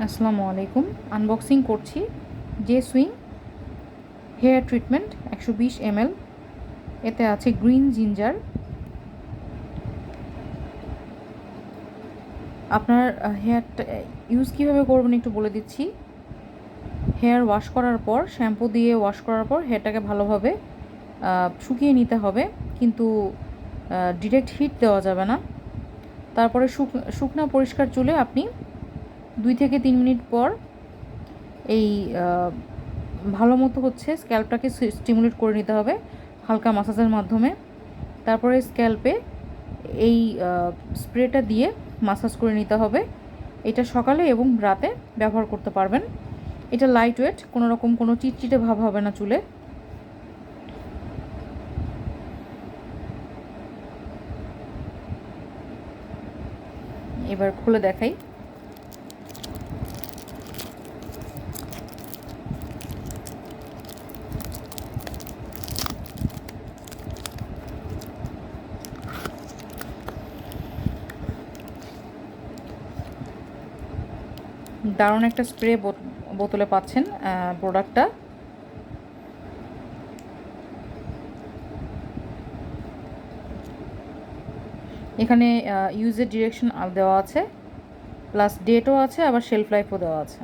আসসালামু আলাইকুম। আনবক্সিং করছি J swing hair treatment 120 ml। এতে আছে গ্রিন জিঞ্জার। আপনার হেয়ারটা ইউজ কীভাবে করবেন একটু বলে দিচ্ছি। হেয়ার ওয়াশ করার পর, শ্যাম্পু দিয়ে ওয়াশ করার পর হেয়ারটাকে ভালোভাবে শুকিয়ে নিতে হবে, কিন্তু ডিরেক্ট হিট দেওয়া যাবে না। তারপরে শুকনা পরিষ্কার চুলে আপনি 2 থেকে 3 মিনিট পর এই ভালো মতো স্ক্যাল্পটাকে স্টিমুলেট করে নিতে হবে হালকা মাসাজের মাধ্যমে। তারপরে স্ক্যাল্পে এই স্প্রেটা দিয়ে মাসাজ করে নিতে হবে। এটা সকালে এবং রাতে ব্যবহার করতে পারবেন। এটা লাইট ওয়েট, কোনো চিটচিটে ভাব হবে না চুলে। এবার খুলে দেখাই। দারুণ একটা স্প্রে বোতলে পাচ্ছেন প্রোডাক্টটা। এখানে ইউজের ডিরেকশন দেওয়া আছে, প্লাস ডেটও আছে, আবার শেলফ লাইফও দেওয়া আছে।